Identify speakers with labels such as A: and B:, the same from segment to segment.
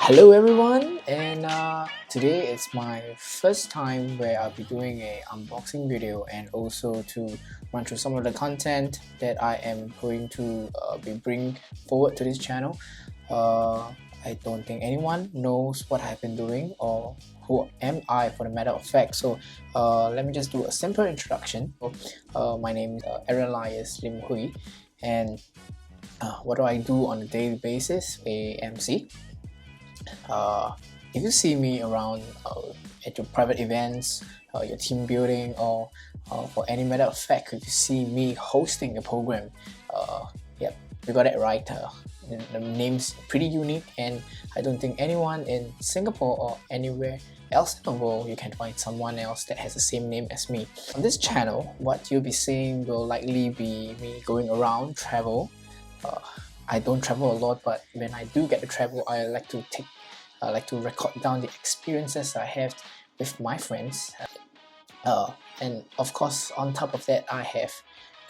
A: Hello everyone, and today it's my first time where I'll be doing a unboxing video and also to run through some of the content that I am going to be bringing forward to this channel. I don't think anyone knows what I've been doing or who am I for the matter of fact, so let me just do a simple introduction. My name is Aaron Elias Lim Hui, and what do I do on a daily basis? A MC. If you see me around at your private events, your team building, or for any matter of fact, if you see me hosting a program, yeah, you got it right. The name's pretty unique, and I don't think anyone in Singapore or anywhere else in the world you can find someone else that has the same name as me. On this channel, what you'll be seeing will likely be me going around, travel. I don't travel a lot, but when I do get to travel, I like to record down the experiences I have with my friends. And of course, on top of that, I have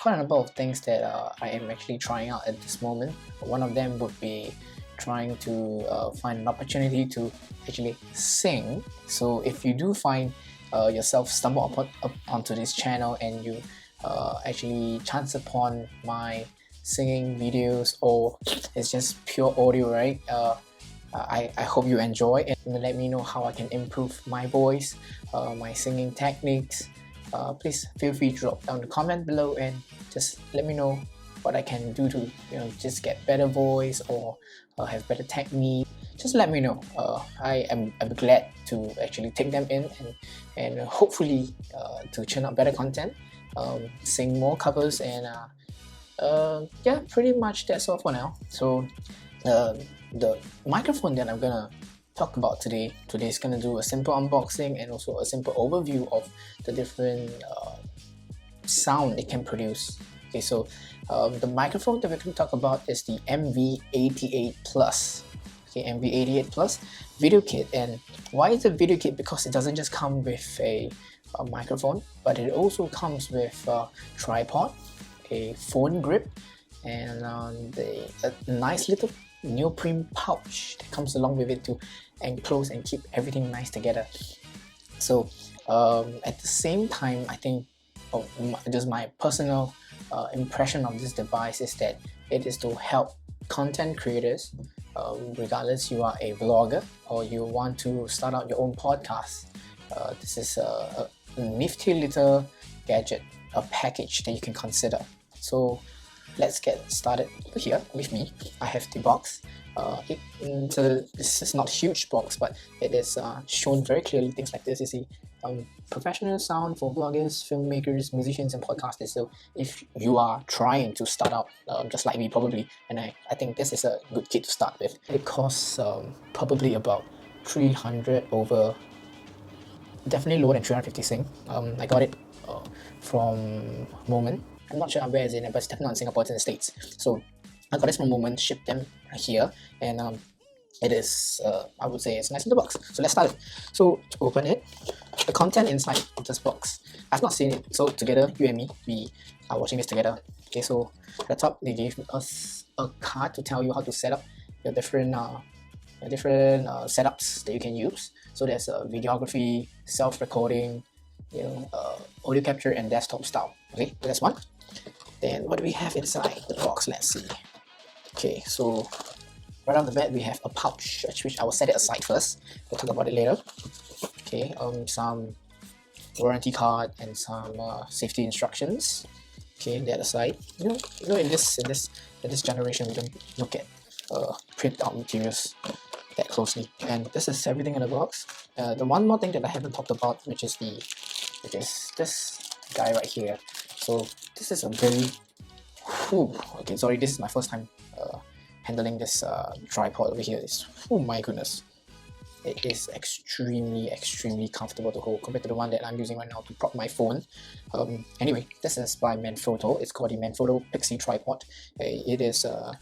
A: quite a number of things that I am actually trying out at this moment. One of them would be trying to find an opportunity to actually sing. So if you do find yourself stumble onto this channel and you actually chance upon my singing videos, or it's just pure audio, right? I hope you enjoy it, and let me know how I can improve my voice, my singing techniques. Please feel free to drop down the comment below and just let me know what I can do to just get better voice or have better technique. Just let me know. I am glad to actually take them in and hopefully to churn out better content, sing more covers, and yeah, pretty much that's all for now. So the microphone that I'm gonna talk about today is gonna do a simple unboxing and also a simple overview of the different sound it can produce. Okay, so the microphone that we're gonna talk about is the MV88 Plus. Okay, MV88 Plus video kit. And why is it video kit? Because it doesn't just come with a microphone, but it also comes with a tripod, a phone grip, and a nice little neoprene pouch that comes along with it to enclose and keep everything nice together. So at the same time, I think just my personal impression of this device is that it is to help content creators, regardless you are a vlogger or you want to start out your own podcast. This is a nifty little gadget, a package that you can consider. So let's get started. Here with me, I have the box. This is not a huge box, but it is shown very clearly things like this. You see, professional sound for bloggers, filmmakers, musicians, and podcasters. So if you are trying to start out, just like me probably, and I think this is a good kit to start with. It costs probably about 300 over, definitely lower than 350 Sing. I got it from Moment. I'm not sure where it's in, but it's definitely not in Singapore, it's in the States. So I got this from Moment, shipped them here, and it is, I would say it's a nice little box. So let's start it. So to open it, the content inside of this box, I've not seen it. So together, you and me, we are watching this together. Okay, so at the top, they gave us a card to tell you how to set up your different setups that you can use. So there's videography, self-recording, audio capture, and desktop style. Okay, so that's one. Then what do we have inside the box? Let's see. Okay, so right off the bat we have a pouch, which I will set it aside first. We'll talk about it later. Okay, some warranty card and some safety instructions. Okay, that aside. In this generation, we don't look at print out materials that closely. And this is everything in the box. The one more thing that I haven't talked about, which is this guy right here. So this is a very okay, sorry, this is my first time handling this tripod over here. Oh my goodness, it is extremely comfortable to hold compared to the one that I'm using right now to prop my phone. Anyway, this is by Manfrotto. It's called the Manfrotto Pixie Tripod. It is a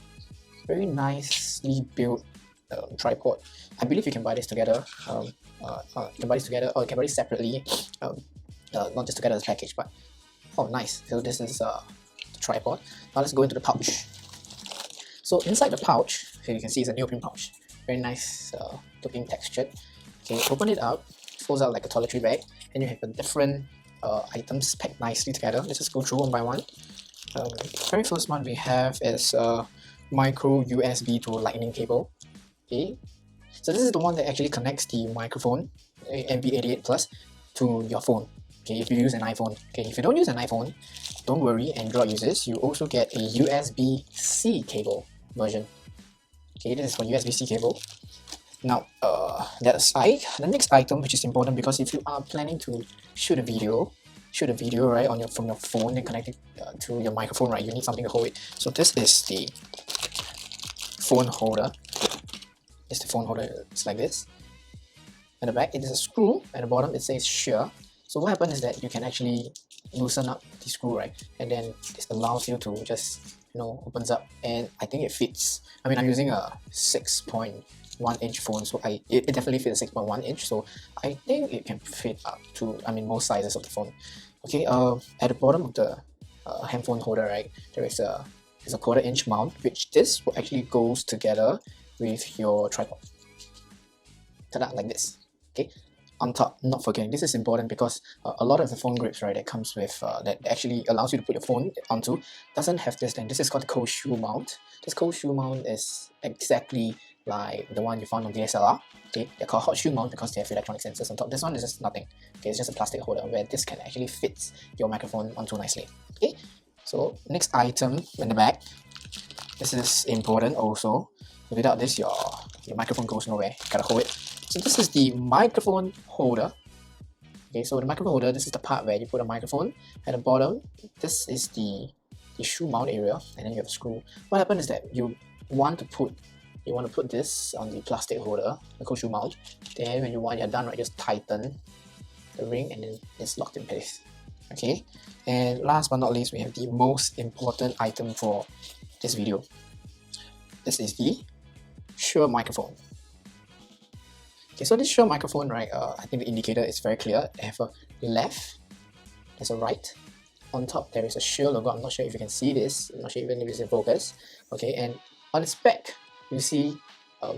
A: very nicely built tripod. I believe you can buy this together. You can buy this together, or you can buy this separately. Not just together as a package, but oh, nice. So this is the tripod. Now let's go into the pouch. So inside the pouch, here you can see it's a neoprene pouch. very nice looking textured. Okay, open it up, folds out like a toiletry bag, and you have a different items packed nicely together. Let's just go through one by one. Very first one we have is micro USB to lightning cable. Okay, so this is the one that actually connects the microphone MV88 Plus to your phone. Okay, if you use an iPhone. Okay, if you don't use an iPhone, don't worry, Android users, you also get a USB-C cable version. Okay, this is for USB-C cable. Now, that aside, the next item, which is important because if you are planning to shoot a video, right, from your phone and connect it to your microphone, right, you need something to hold it. So this is the phone holder. It's the phone holder. It's like this. At the back, it is a screw. At the bottom, it says Shure. So what happens is that you can actually loosen up the screw, right, and then this allows you to just, you know, opens up, and I think it fits. I mean, I'm using a 6.1-inch phone, so it definitely fits a 6.1 inch, so I think it can fit up to, I mean, most sizes of the phone. Okay, at the bottom of the handphone holder, right, there is a 1/4-inch mount, which this will actually goes together with your tripod. Ta-da, like this. Okay, on top, not forgetting, this is important because a lot of the phone grips, right, that comes with that actually allows you to put your phone onto doesn't have this thing. This is called the cold shoe mount. This cold shoe mount is exactly like the one you found on DSLR. Okay, they're called hot shoe mount because they have electronic sensors on top. This one is just nothing. Okay, it's just a plastic holder where this can actually fit your microphone onto nicely. Okay, so next item in the back. This is important also. Without this, your microphone goes nowhere. You gotta hold it. So this is the microphone holder. Okay, so the microphone holder, this is the part where you put a microphone. At the bottom, this is the shoe mount area, and then you have a screw. What happens is that you want to put this on the plastic holder, the cold shoe mount. Then when you're done, right, just tighten the ring, and then it's locked in place. Okay, and last but not least, we have the most important item for this video. This is the Shure microphone. Okay, so this Shure microphone, right, I think the indicator is very clear. They have a left, there's a right. On top, there is a Shure logo. I'm not sure if you can see this. I'm not sure even if it's in focus. Okay, and on its back, you see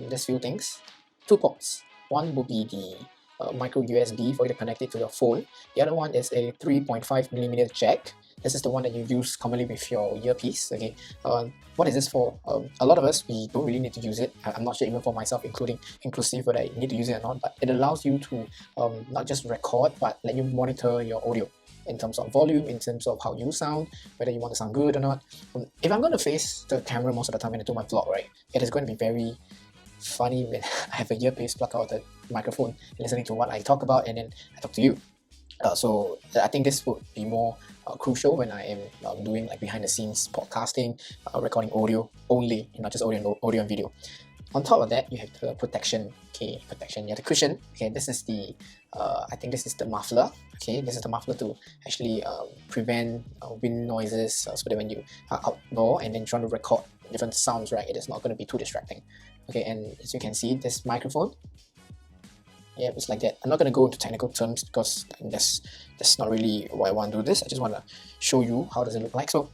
A: there's few things. 2 ports. One will be the micro USB for you to connect it to your phone. The other one is a 3.5mm jack. This is the one that you use commonly with your earpiece. Okay, what is this for? A lot of us, we don't really need to use it. I'm not sure even for myself, inclusive, whether I need to use it or not. But it allows you to not just record, but let you monitor your audio in terms of volume, in terms of how you sound, whether you want to sound good or not. If I'm going to face the camera most of the time when I do my vlog, right, it is going to be very funny when I have a earpiece plugged out of the microphone, listening to what I talk about, and then I talk to you. So I think this would be more crucial when I am doing like behind the scenes podcasting, recording audio only, not just audio and video. On top of that, you have the protection. Okay, protection. You have the cushion. Okay, this is the I think this is the muffler. Okay, this is the muffler to actually prevent wind noises, so that when you are outdoor and then trying to record different sounds, right, it is not going to be too distracting. Okay, and as you can see, this microphone, yeah, it's like that. I'm not going to go into technical terms because that's not really why I want to do this. I just want to show you how does it look like. So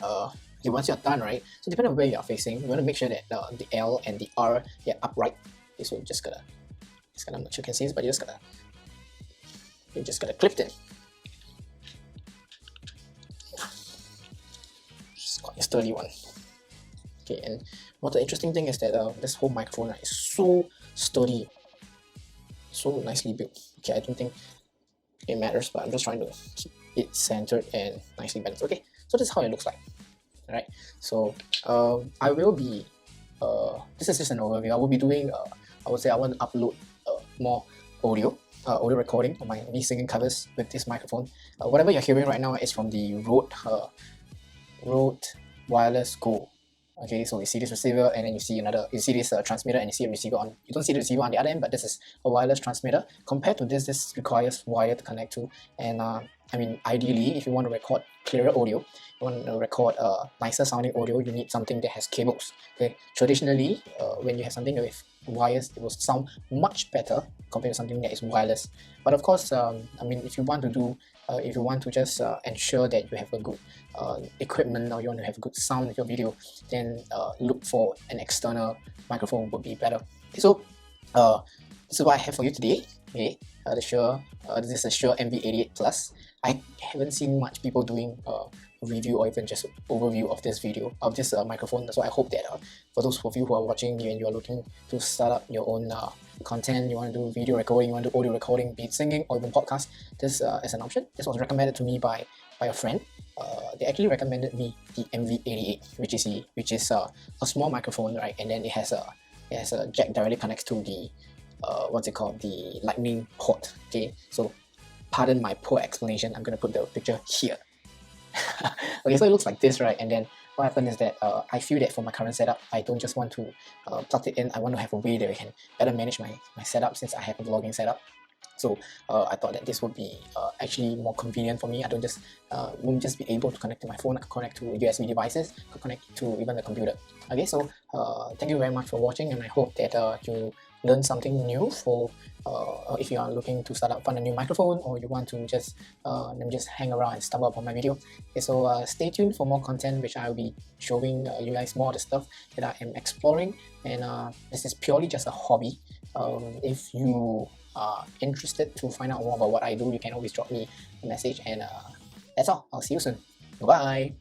A: okay, once you're done, right, so depending on where you're facing, you want to make sure that the L and the R, yeah, upright. Okay, so just gotta, I'm not sure you can see this, but you just gotta clip it. It's quite a sturdy one. Okay, and what the interesting thing is that this whole microphone, right, is so sturdy, so nicely built. Okay, I don't think it matters, but I'm just trying to keep it centered and nicely balanced. Okay, so this is how it looks like. Alright, so I will be this is just an overview. I will be doing I would say I want to upload more audio recording on me singing covers with this microphone. Whatever you're hearing right now is from the Rode Wireless Go. Okay, so you see this receiver, and then you see this transmitter, and you see a receiver on. You don't see the receiver on the other end, but this is a wireless transmitter. Compared to this requires wire to connect to, and I mean, ideally, if you want to record clearer audio, you want to record nicer sounding audio, you need something that has cables. Okay, traditionally, when you have something with wires, it will sound much better compared to something that is wireless. But of course, I mean, if you want to do if you want to just ensure that you have a good equipment, or you want to have good sound with your video, then look for an external microphone would be better. So this is what I have for you today. Okay, the Shure, this is a Shure MV88 Plus. I haven't seen much people doing a review or even just overview of this video, of this microphone. So I hope that for those of you who are watching and you are looking to start up your own content, you want to do video recording, you want to do audio recording, be it singing or even podcast, this is an option. This was recommended to me by a friend. They actually recommended me the MV88, which is a small microphone, right? And then it has a jack directly connects to the what's it called, the lightning port. Okay, so pardon my poor explanation, I'm gonna put the picture here. Okay, so it looks like this, right? And then what happened is that I feel that for my current setup, I don't just want to plug it in. I want to have a way that I can better manage my setup, since I have a vlogging setup. So I thought that this would be actually more convenient for me. I don't just won't just be able to connect to my phone. I could connect to USB devices, could connect to even the computer. Okay, so thank you very much for watching, and I hope that you learn something new. For if you are looking to start up, find a new microphone, or you want to just hang around and stumble upon my video. Okay, so stay tuned for more content, which I will be showing you guys more of the stuff that I am exploring. And this is purely just a hobby. If you are interested to find out more about what I do, you can always drop me a message, and that's all. I'll see you soon. Bye.